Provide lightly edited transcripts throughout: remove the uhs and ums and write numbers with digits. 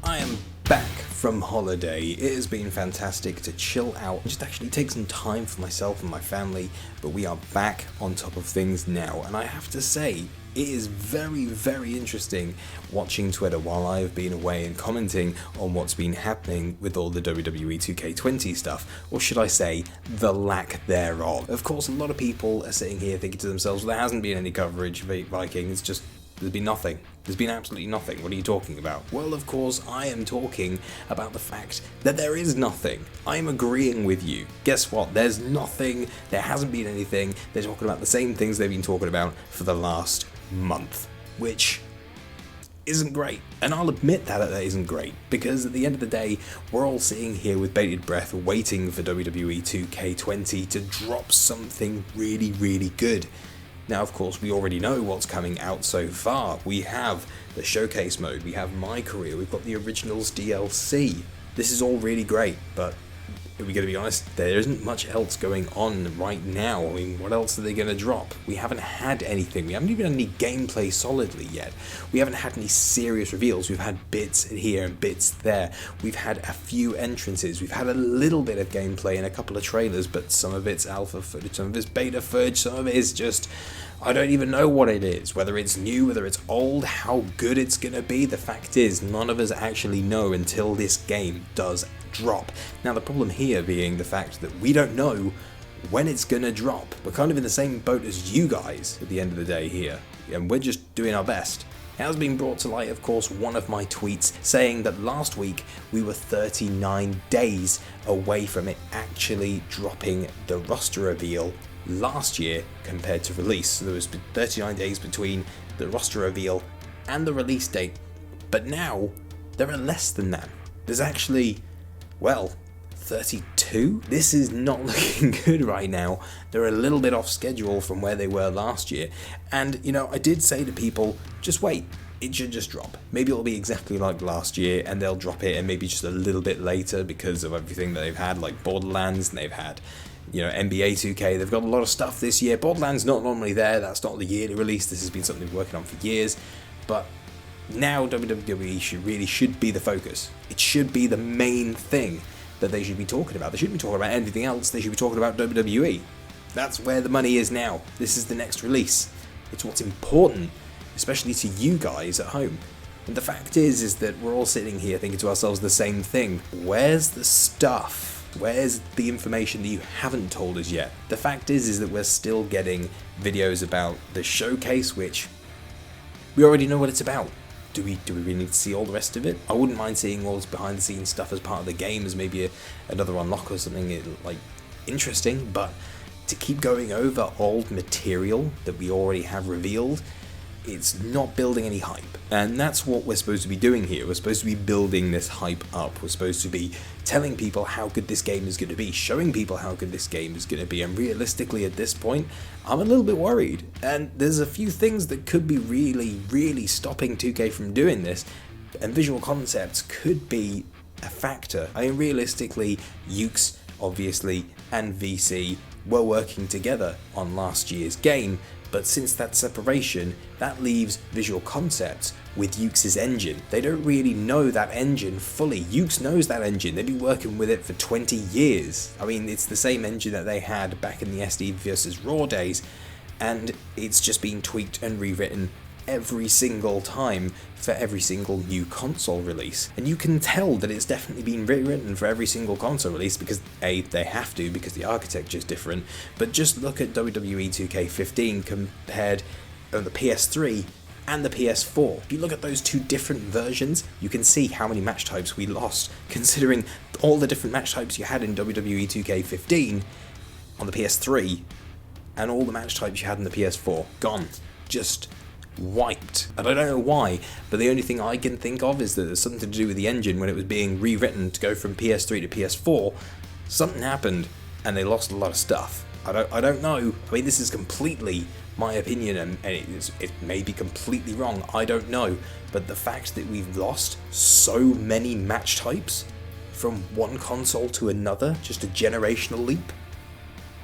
I am back from holiday. It has been fantastic to chill out and just actually take some time for myself and my family, but we are back on top of things now, and I have to say, it is very, very interesting watching Twitter while I have been away and commenting on what's been happening with all the WWE 2K20 stuff, or should I say, the lack thereof. Of course, a lot of people are sitting here thinking to themselves, well, there hasn't been any coverage of Viking, there's been nothing. There's been absolutely nothing. What are you talking about? Well, of course, I am talking about the fact that there is nothing. I'm agreeing with you. Guess what? There's nothing. There hasn't been anything. They're talking about the same things they've been talking about for the last month, which isn't great. And I'll admit that isn't great, because at the end of the day, we're all sitting here with bated breath waiting for WWE 2K20 to drop something really, really good. Now, of course, we already know what's coming out so far. We have the showcase mode, we have My Career, we've got the Originals DLC. This is all really great, but are we going to be honest? There isn't much else going on right now. I mean, what else are they going to drop? We haven't had anything. We haven't even had any gameplay solidly yet. We haven't had any serious reveals. We've had bits here and bits there. We've had a few entrances. We've had a little bit of gameplay and a couple of trailers, but some of it's alpha footage, some of it's beta footage, some of it is just, I don't even know what it is, whether it's new, whether it's old, how good it's going to be. The fact is, none of us actually know until this game does drop. Now, the problem here being the fact that we don't know when it's going to drop. We're kind of in the same boat as you guys at the end of the day here, and we're just doing our best. It has been brought to light, of course, one of my tweets saying that last week we were 39 days away from it actually dropping the roster reveal last year compared to release. So there was 39 days between the roster reveal and the release date, but now there are less than that. There's actually, well, 32? This is not looking good right now. They're a little bit off schedule from where they were last year. And, you know, I did say to people, just wait. It should just drop. Maybe it'll be exactly like last year and they'll drop it, and maybe just a little bit later because of everything that they've had, like Borderlands, and they've had, you know, NBA 2K. They've got a lot of stuff this year. Borderlands not normally there. That's not the yearly release. This has been something they're working on for years. But now WWE should be the focus. It should be the main thing that they should be talking about. They shouldn't be talking about anything else. They should be talking about WWE. That's where the money is now. This is the next release. It's what's important, especially to you guys at home. And the fact is that we're all sitting here thinking to ourselves the same thing. Where's the stuff? Where's the information that you haven't told us yet? The fact is that we're still getting videos about the showcase, which we already know what it's about. Do we really need to see all the rest of it? I wouldn't mind seeing all this behind the scenes stuff as part of the game, as maybe another unlock or something like interesting, but to keep going over old material that we already have revealed, it's not building any hype. And that's what we're supposed to be doing here. We're supposed to be building this hype up. We're supposed to be telling people how good this game is going to be, showing people how good this game is going to be, and realistically at this point, I'm a little bit worried. And there's a few things that could be really, really stopping 2K from doing this, and visual concepts could be a factor. I mean, realistically, Ukes, obviously, and VC were working together on last year's game, but since that separation, that leaves visual concepts with Ukes' engine. They don't really know that engine fully. Ukes knows that engine. They've been working with it for 20 years. I mean, it's the same engine that they had back in the SD vs Raw days, and it's just been tweaked and rewritten every single time for every single new console release. And you can tell that it's definitely been rewritten for every single console release because A, they have to because the architecture is different, but just look at WWE 2K15 compared on the PS3 and the PS4. If you look at those two different versions, you can see how many match types we lost, considering all the different match types you had in WWE 2K15 on the PS3 and all the match types you had in the PS4. Gone. Just wiped. And I don't know why, but the only thing I can think of is that there's something to do with the engine when it was being rewritten to go from PS3 to PS4. Something happened and they lost a lot of stuff. I don't know. I mean, this is completely my opinion, and it may be completely wrong. I don't know. But the fact that we've lost so many match types from one console to another, just a generational leap,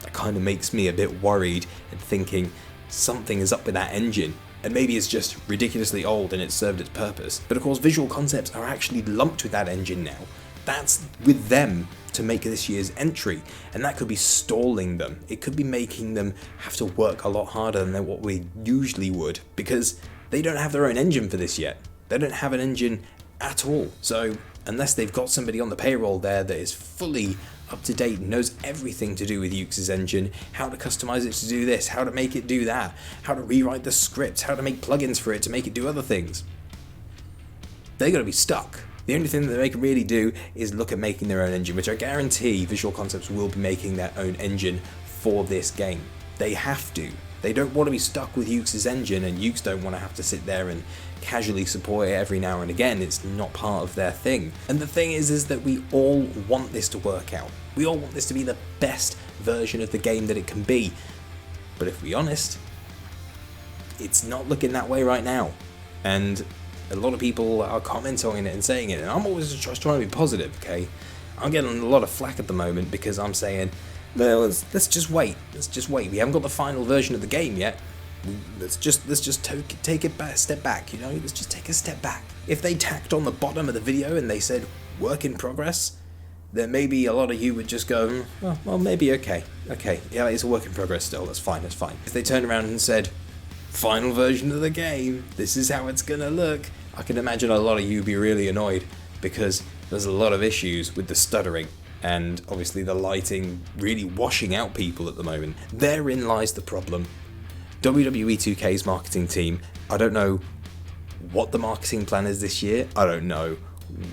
that kind of makes me a bit worried and thinking something is up with that engine. And maybe it's just ridiculously old and it's served its purpose. But of course, Visual Concepts are actually lumped with that engine now. That's with them to make this year's entry, and that could be stalling them. It could be making them have to work a lot harder than what we usually would, because they don't have their own engine for this yet. They don't have an engine at all. So unless they've got somebody on the payroll there that is fully up to date and knows everything to do with Yuke's engine, how to customize it to do this, how to make it do that, how to rewrite the scripts, how to make plugins for it to make it do other things, they're going to be stuck. The only thing that they can really do is look at making their own engine, which I guarantee Visual Concepts will be making their own engine for this game. They have to. They don't want to be stuck with Yuke's engine, and Yuke's don't want to have to sit there and casually support it every now and again. It's not part of their thing. And the thing is that we all want this to work out. We all want this to be the best version of the game that it can be. But if we're honest, it's not looking that way right now. And a lot of people are commenting on it and saying it, and I'm always just trying to be positive, okay? I'm getting a lot of flack at the moment because I'm saying, well, let's just wait. Let's just wait. We haven't got the final version of the game yet. Let's just take it back, step back, you know? Let's just take a step back. If they tacked on the bottom of the video and they said, work in progress, then maybe a lot of you would just go, oh, well, maybe okay. Okay, yeah, it's a work in progress still. That's fine, that's fine. If they turned around and said, final version of the game, this is how it's gonna look, I can imagine a lot of you be really annoyed because there's a lot of issues with the stuttering and obviously the lighting really washing out people at the moment. Therein lies the problem. WWE 2K's marketing team, I don't know what the marketing plan is this year, I don't know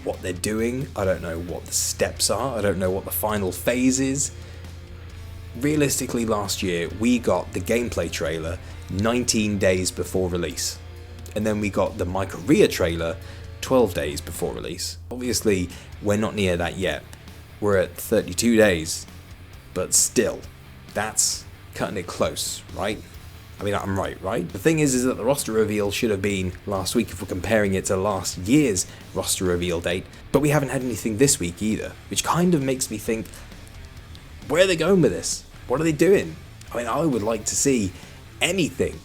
what they're doing, I don't know what the steps are, I don't know what the final phase is. Realistically, last year we got the gameplay trailer 19 days before release. And then we got the My Career trailer 12 days before release. Obviously, we're not near that yet. We're at 32 days. But still, that's cutting it close, right? I mean, I'm right? The thing is that the roster reveal should have been last week if we're comparing it to last year's roster reveal date. But we haven't had anything this week either, which kind of makes me think, where are they going with this? What are they doing? I mean, I would like to see anything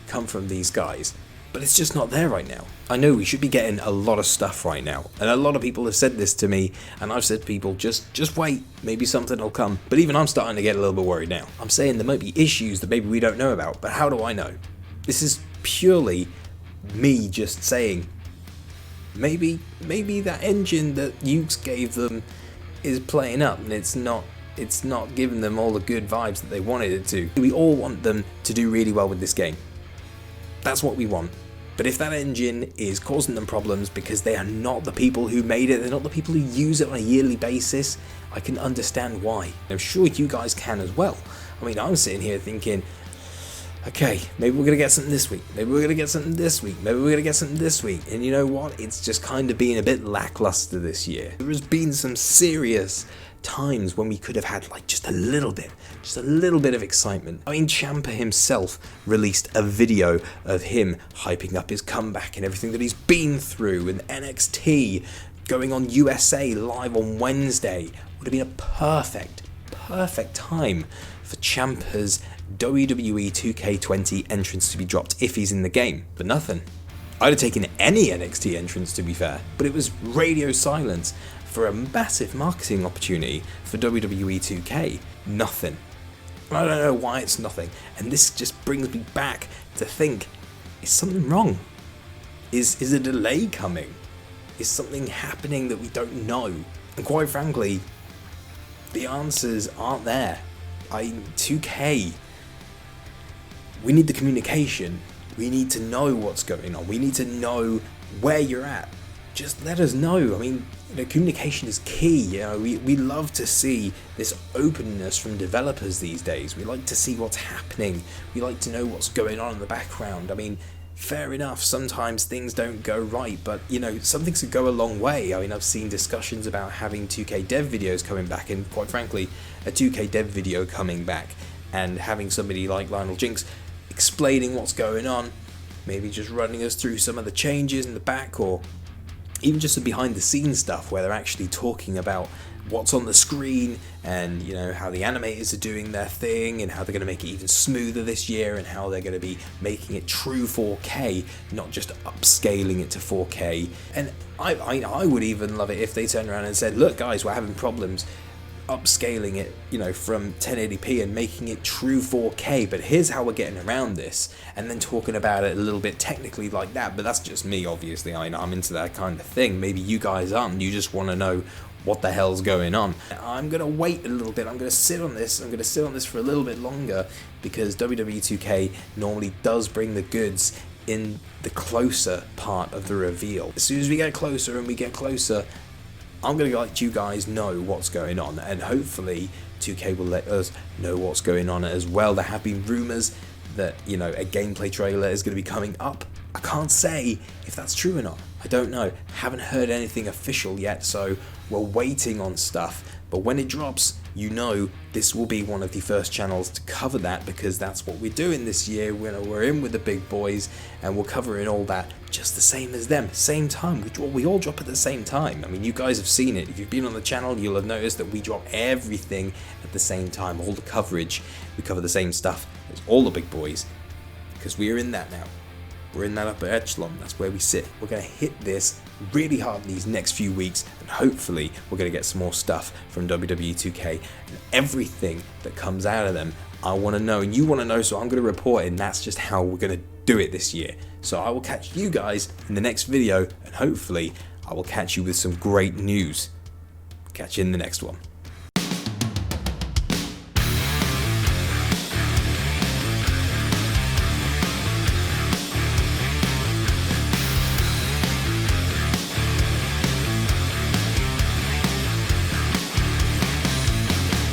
come from these guys, but it's just not there right now. I know we should be getting a lot of stuff right now, and a lot of people have said this to me, and I've said to people, just wait, maybe something will come. But even I'm starting to get a little bit worried now. I'm saying there might be issues that maybe we don't know about, but how do I know? This is purely me just saying, maybe that engine that Yuke's gave them is playing up, and it's not giving them all the good vibes that they wanted it to. We all want them to do really well with this game. That's what we want. But if that engine is causing them problems because they are not the people who made it, they're not the people who use it on a yearly basis, I can understand why. I'm sure you guys can as well. I mean, I'm sitting here thinking, okay, maybe we're going to get something this week, maybe we're going to get something this week, maybe we're going to get something this week. And you know what? It's just kind of been a bit lackluster this year. There has been some serious times when we could have had like just a little bit of excitement. I mean, Ciampa himself released a video of him hyping up his comeback and everything that he's been through, and NXT going on USA live on Wednesday would have been a perfect time for Ciampa's WWE 2K20 entrance to be dropped if he's in the game, but nothing. I'd have taken any NXT entrance, to be fair, but it was radio silence for a massive marketing opportunity for WWE 2K. Nothing. And I don't know why it's nothing. And this just brings me back to think, is something wrong? Is a delay coming? Is something happening that we don't know? And quite frankly, the answers aren't there. 2K, we need the communication. We need to know what's going on. We need to know where you're at. Just let us know. I mean, communication is key. We love to see this openness from developers these days. We like to see what's happening. We like to know what's going on in the background. I mean, fair enough, sometimes things don't go right, but some things could go a long way. I mean, I've seen discussions about having 2K dev videos coming back, and quite frankly, a 2K dev video coming back and having somebody like Lionel Jinx explaining what's going on, maybe just running us through some of the changes in the back, or even just some behind the scenes stuff where they're actually talking about what's on the screen, and you know how the animators are doing their thing, and how they're going to make it even smoother this year, and how they're going to be making it true 4K, not just upscaling it to 4K. And I would even love it if they turned around and said, look guys, we're having problems upscaling it, you know, from 1080p and making it true 4K, but here's how we're getting around this, and then talking about it a little bit technically like that. But that's just me, obviously. I'm into that kind of thing. Maybe you guys aren't. You just want to know what the hell's going on. I'm gonna wait a little bit. I'm gonna sit on this. I'm gonna sit on this for a little bit longer, because WWE 2K normally does bring the goods in the closer part of the reveal. As soon as we get closer and we get closer, I'm going to let you guys know what's going on, and hopefully 2K will let us know what's going on as well. There have been rumours that, you know, a gameplay trailer is going to be coming up. I can't say if that's true or not. I don't know. Haven't heard anything official yet, so we're waiting on stuff. But when it drops, you know this will be one of the first channels to cover that, because that's what we're doing this year. We're in with the big boys, and we're covering all that just the same as them, same time. We all drop at the same time. I mean, you guys have seen it. If you've been on the channel, you'll have noticed that we drop everything at the same time. All the coverage, we cover the same stuff as all the big boys, because we're in that now. We're in that upper echelon. That's where we sit. We're going to hit this really hard these next few weeks, and hopefully we're going to get some more stuff from WWE 2K, and everything that comes out of them I want to know, and you want to know, so I'm going to report it, and that's just how we're going to do it this year. So I will catch you guys in the next video, and hopefully I will catch you with some great news. Catch you in the next one.